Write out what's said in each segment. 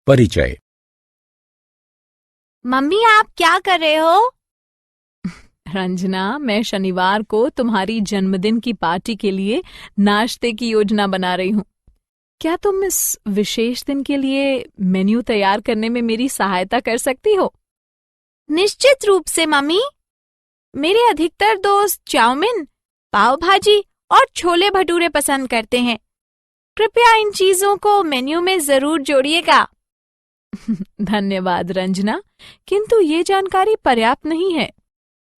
परिचय। मम्मी, आप क्या कर रहे हो? रंजना, मैं शनिवार को तुम्हारी जन्मदिन की पार्टी के लिए नाश्ते की योजना बना रही हूँ। क्या तुम इस विशेष दिन के लिए मेन्यू तैयार करने में मेरी सहायता कर सकती हो? निश्चित रूप से मम्मी। मेरे अधिकतर दोस्त चाउमीन, पाव भाजी और छोले भटूरे पसंद करते हैं। कृपया इन चीजों को मेन्यू में जरूर जोड़िएगा। धन्यवाद रंजना, किंतु ये जानकारी पर्याप्त नहीं है।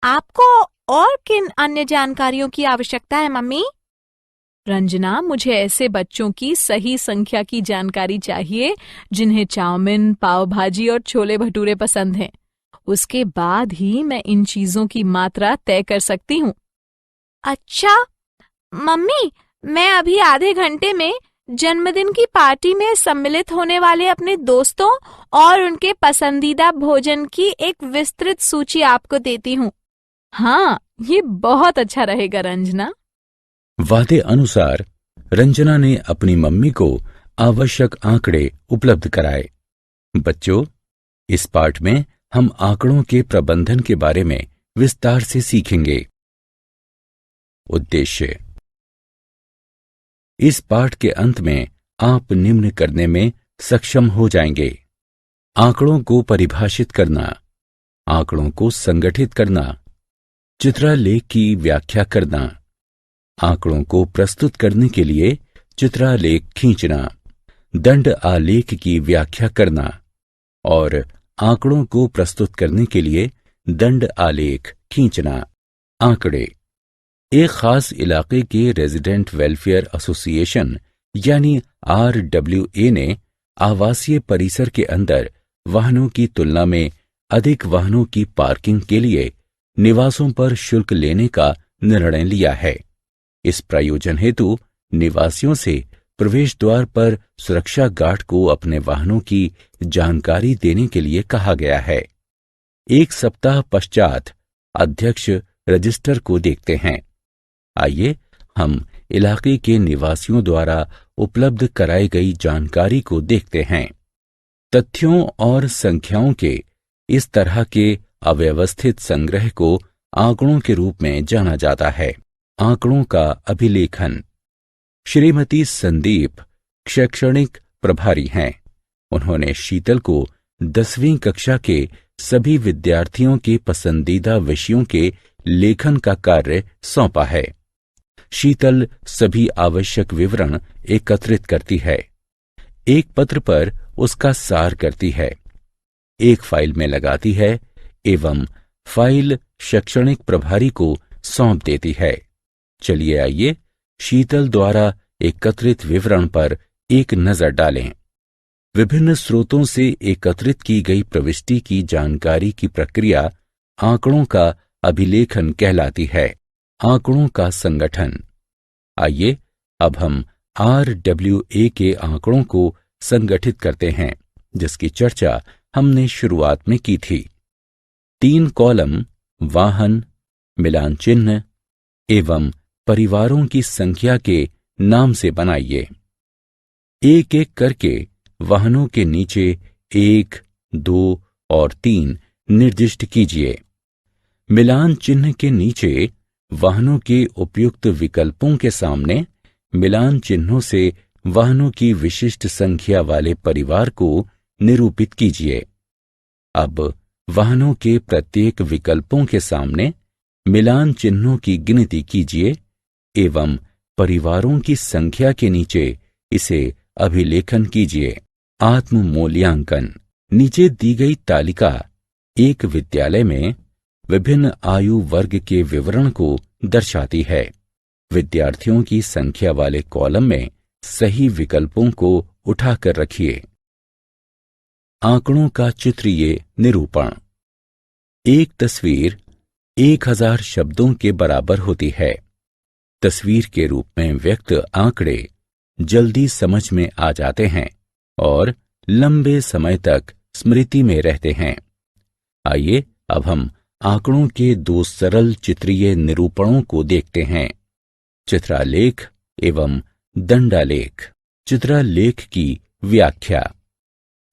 आपको और किन अन्य जानकारियों की आवश्यकता है मम्मी? रंजना, मुझे ऐसे बच्चों की सही संख्या की जानकारी चाहिए जिन्हें चाउमीन, पाव भाजी और छोले भटूरे पसंद हैं। उसके बाद ही मैं इन चीजों की मात्रा तय कर सकती हूँ। अच्छा मम्मी, मैं अभी आधे घंटे में जन्मदिन की पार्टी में सम्मिलित होने वाले अपने दोस्तों और उनके पसंदीदा भोजन की एक विस्तृत सूची आपको देती हूँ। हाँ, ये बहुत अच्छा रहेगा रंजना। वादे अनुसार रंजना ने अपनी मम्मी को आवश्यक आंकड़े उपलब्ध कराए। बच्चों, इस पाठ में हम आंकड़ों के प्रबंधन के बारे में विस्तार से सीखेंगे। उद्देश्य। इस पाठ के अंत में आप निम्न करने में सक्षम हो जाएंगे: आंकड़ों को परिभाषित करना, आंकड़ों को संगठित करना, चित्रालेख की व्याख्या करना, आंकड़ों को प्रस्तुत करने के लिए चित्रालेख खींचना, दंड आलेख की व्याख्या करना और आंकड़ों को प्रस्तुत करने के लिए दंड आलेख खींचना। आंकड़े। एक खास इलाके के रेजिडेंट वेलफेयर एसोसिएशन यानी RWA ने आवासीय परिसर के अंदर वाहनों की तुलना में अधिक वाहनों की पार्किंग के लिए निवासों पर शुल्क लेने का निर्णय लिया है। इस प्रयोजन हेतु निवासियों से प्रवेश द्वार पर सुरक्षा गार्ड को अपने वाहनों की जानकारी देने के लिए कहा गया है। एक सप्ताह पश्चात अध्यक्ष रजिस्टर को देखते हैं। आइए हम इलाके के निवासियों द्वारा उपलब्ध कराई गई जानकारी को देखते हैं। तथ्यों और संख्याओं के इस तरह के अव्यवस्थित संग्रह को आंकड़ों के रूप में जाना जाता है। आंकड़ों का अभिलेखन। श्रीमती संदीप शैक्षणिक प्रभारी हैं। उन्होंने शीतल को 10वीं कक्षा के सभी विद्यार्थियों के पसंदीदा विषयों के लेखन का कार्य सौंपा है। शीतल सभी आवश्यक विवरण एकत्रित करती है, एक पत्र पर उसका सार करती है, एक फाइल में लगाती है एवं फाइल शैक्षणिक प्रभारी को सौंप देती है। चलिए आइए शीतल द्वारा एकत्रित विवरण पर एक नजर डालें। विभिन्न स्रोतों से एकत्रित की गई प्रविष्टि की जानकारी की प्रक्रिया आंकड़ों का अभिलेखन कहलाती है। आंकड़ों का संगठन। आइए अब हम RWA के आंकड़ों को संगठित करते हैं, जिसकी चर्चा हमने शुरुआत में की थी। 3 कॉलम वाहन, मिलान चिन्ह एवं परिवारों की संख्या के नाम से बनाइए। एक एक करके वाहनों के नीचे 1, 2 और 3 निर्दिष्ट कीजिए। मिलान चिन्ह के नीचे वाहनों के उपयुक्त विकल्पों के सामने मिलान चिन्हों से वाहनों की विशिष्ट संख्या वाले परिवार को निरूपित कीजिए। अब वाहनों के प्रत्येक विकल्पों के सामने मिलान चिन्हों की गिनती कीजिए एवं परिवारों की संख्या के नीचे इसे अभिलेखन कीजिए। आत्म मूल्यांकन। नीचे दी गई तालिका एक विद्यालय में विभिन्न आयु वर्ग के विवरण को दर्शाती है। विद्यार्थियों की संख्या वाले कॉलम में सही विकल्पों को उठाकर रखिए। आंकड़ों का चित्रीय निरूपण। एक तस्वीर 1000 शब्दों के बराबर होती है। तस्वीर के रूप में व्यक्त आंकड़े जल्दी समझ में आ जाते हैं और लंबे समय तक स्मृति में रहते हैं। आइए अब हम आंकड़ों के 2 सरल चित्रीय निरूपणों को देखते हैं: चित्रालेख एवं दंडालेख। चित्रालेख की व्याख्या।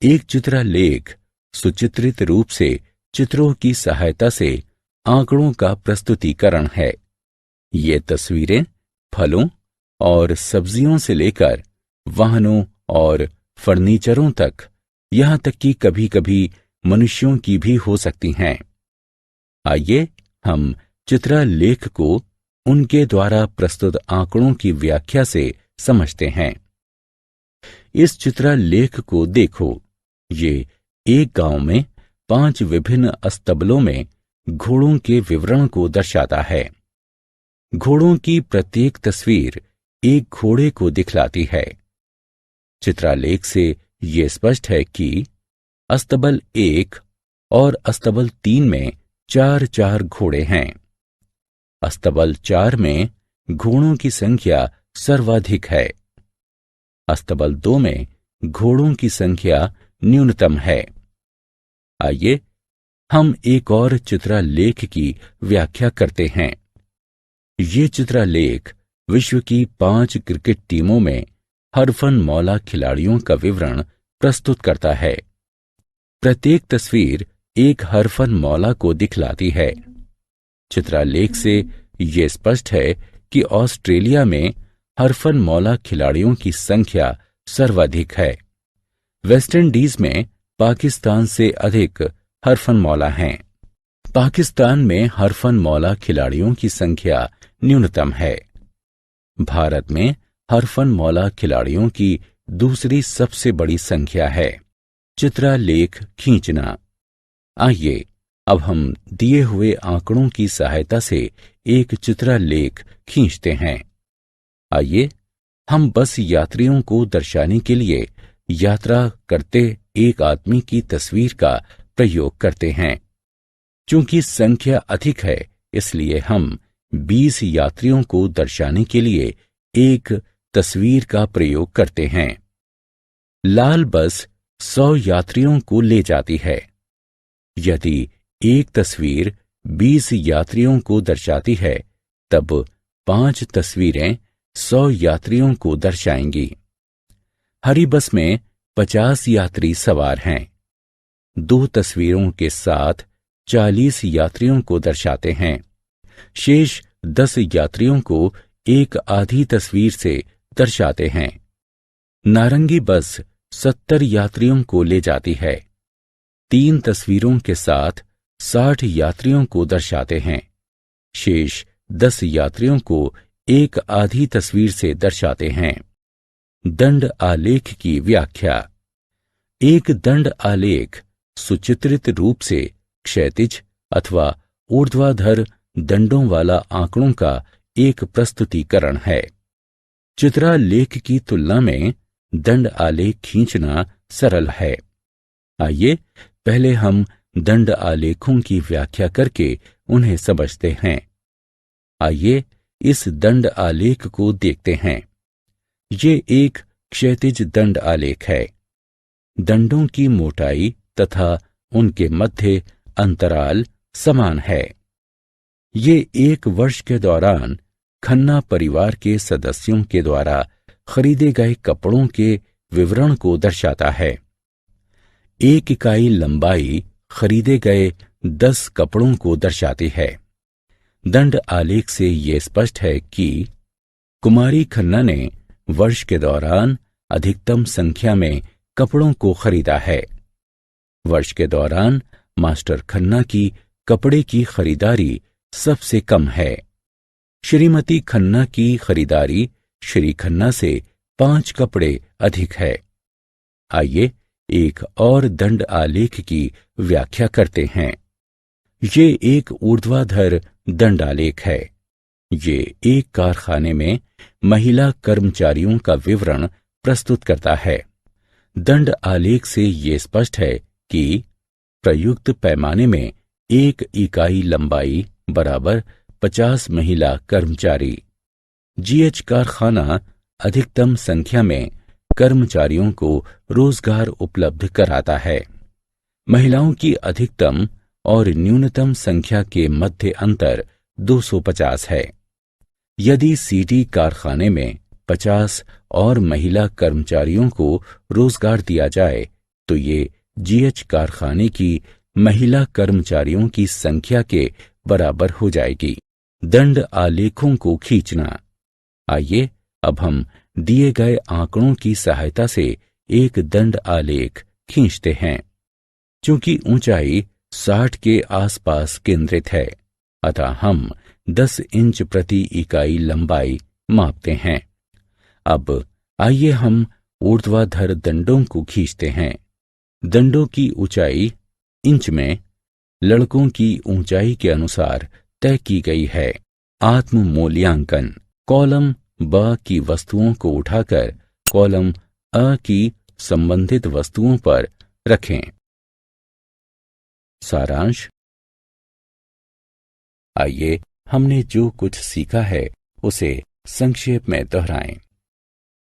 एक चित्रालेख सुचित्रित रूप से चित्रों की सहायता से आंकड़ों का प्रस्तुतिकरण है। ये तस्वीरें फलों और सब्जियों से लेकर वाहनों और फर्नीचरों तक, यहाँ तक कि कभी कभी मनुष्यों की भी हो सकती हैं। आइए हम चित्रालेख को उनके द्वारा प्रस्तुत आंकड़ों की व्याख्या से समझते हैं। इस चित्रालेख को देखो। ये एक गांव में 5 विभिन्न अस्तबलों में घोड़ों के विवरण को दर्शाता है। घोड़ों की प्रत्येक तस्वीर एक घोड़े को दिखलाती है। चित्रालेख से ये स्पष्ट है कि अस्तबल 1 और अस्तबल 3 में 4-4 घोड़े हैं। अस्तबल 4 में घोड़ों की संख्या सर्वाधिक है। अस्तबल 2 में घोड़ों की संख्या न्यूनतम है। आइए हम एक और चित्रालेख की व्याख्या करते हैं। ये चित्रालेख विश्व की 5 क्रिकेट टीमों में हरफनमौला खिलाड़ियों का विवरण प्रस्तुत करता है। प्रत्येक तस्वीर एक हरफनमौला को दिखलाती है। चित्रालेख से ये स्पष्ट है कि ऑस्ट्रेलिया में हरफनमौला खिलाड़ियों की संख्या सर्वाधिक है। वेस्ट इंडीज में पाकिस्तान से अधिक हरफनमौला हैं। पाकिस्तान में हरफनमौला खिलाड़ियों की संख्या न्यूनतम है। भारत में हरफनमौला खिलाड़ियों की दूसरी सबसे बड़ी संख्या है। चित्रालेख खींचना। आइए अब हम दिए हुए आंकड़ों की सहायता से एक चित्रालेख खींचते हैं। आइए हम बस यात्रियों को दर्शाने के लिए यात्रा करते एक आदमी की तस्वीर का प्रयोग करते हैं। चूंकि संख्या अधिक है, इसलिए हम 20 यात्रियों को दर्शाने के लिए एक तस्वीर का प्रयोग करते हैं। लाल बस 100 यात्रियों को ले जाती है। यदि एक तस्वीर 20 यात्रियों को दर्शाती है, तब 5 तस्वीरें 100 यात्रियों को दर्शाएंगी। हरी बस में 50 यात्री सवार हैं। 2 तस्वीरों के साथ 40 यात्रियों को दर्शाते हैं। शेष 10 यात्रियों को एक आधी तस्वीर से दर्शाते हैं। नारंगी बस 70 यात्रियों को ले जाती है। 3 तस्वीरों के साथ 60 यात्रियों को दर्शाते हैं। शेष 10 यात्रियों को एक आधी तस्वीर से दर्शाते हैं। दंड आलेख की व्याख्या। एक दंड आलेख सुचित्रित रूप से क्षैतिज अथवा ऊर्ध्वाधर दंडों वाला आंकड़ों का एक प्रस्तुतिकरण है। चित्रालेख की तुलना में दंड आलेख खींचना सरल है। आइए पहले हम दंड आलेखों की व्याख्या करके उन्हें समझते हैं। आइए इस दंड आलेख को देखते हैं। ये एक क्षैतिज दंड आलेख है। दंडों की मोटाई तथा उनके मध्य अंतराल समान है। ये 1 वर्ष के दौरान खन्ना परिवार के सदस्यों के द्वारा खरीदे गए कपड़ों के विवरण को दर्शाता है। 1 इकाई लंबाई खरीदे गए 10 कपड़ों को दर्शाती है। दंड आलेख से ये स्पष्ट है कि कुमारी खन्ना ने वर्ष के दौरान अधिकतम संख्या में कपड़ों को खरीदा है। वर्ष के दौरान मास्टर खन्ना की कपड़े की खरीदारी सबसे कम है। श्रीमती खन्ना की खरीदारी श्री खन्ना से 5 कपड़े अधिक है। आइए एक और दंड आलेख की व्याख्या करते हैं। ये एक ऊर्ध्वाधर दंड आलेख है। ये एक कारखाने में महिला कर्मचारियों का विवरण प्रस्तुत करता है। दंड आलेख से ये स्पष्ट है कि प्रयुक्त पैमाने में 1 इकाई लंबाई बराबर 50 महिला कर्मचारी। जीएच कारखाना अधिकतम संख्या में कर्मचारियों को रोजगार उपलब्ध कराता है। महिलाओं की अधिकतम और न्यूनतम संख्या के मध्य अंतर 250 है। यदि सीडी कारखाने में 50 और महिला कर्मचारियों को रोजगार दिया जाए, तो ये जीएच कारखाने की महिला कर्मचारियों की संख्या के बराबर हो जाएगी। दंड आलेखों को खींचना। आइए अब हम दिए गए आंकड़ों की सहायता से एक दंड आलेख खींचते हैं। चूंकि ऊंचाई 60 के आसपास केंद्रित है, अतः हम 10 इंच प्रति इकाई लंबाई मापते हैं। अब आइए हम ऊर्ध्वाधर दंडों को खींचते हैं। दंडों की ऊंचाई इंच में लड़कों की ऊंचाई के अनुसार तय की गई है। आत्म मूल्यांकन। कॉलम ब की वस्तुओं को उठाकर कॉलम अ की संबंधित वस्तुओं पर रखें। सारांश। आइए हमने जो कुछ सीखा है उसे संक्षेप में दोहराएं।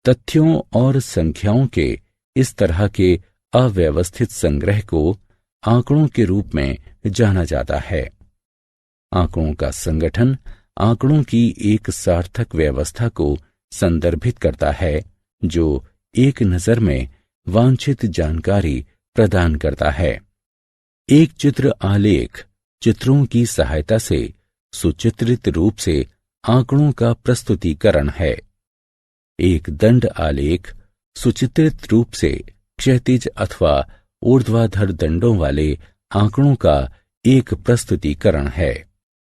तथ्यों और संख्याओं के इस तरह के अव्यवस्थित संग्रह को आंकड़ों के रूप में जाना जाता है। आंकड़ों का संगठन आंकड़ों की एक सार्थक व्यवस्था को संदर्भित करता है जो एक नज़र में वांछित जानकारी प्रदान करता है। एक चित्र आलेख चित्रों की सहायता से सुचित्रित रूप से आंकड़ों का प्रस्तुतिकरण है। एक दंड आलेख सुचित्रित रूप से क्षैतिज अथवा ऊर्ध्वाधर दंडों वाले आंकड़ों का एक प्रस्तुतिकरण है।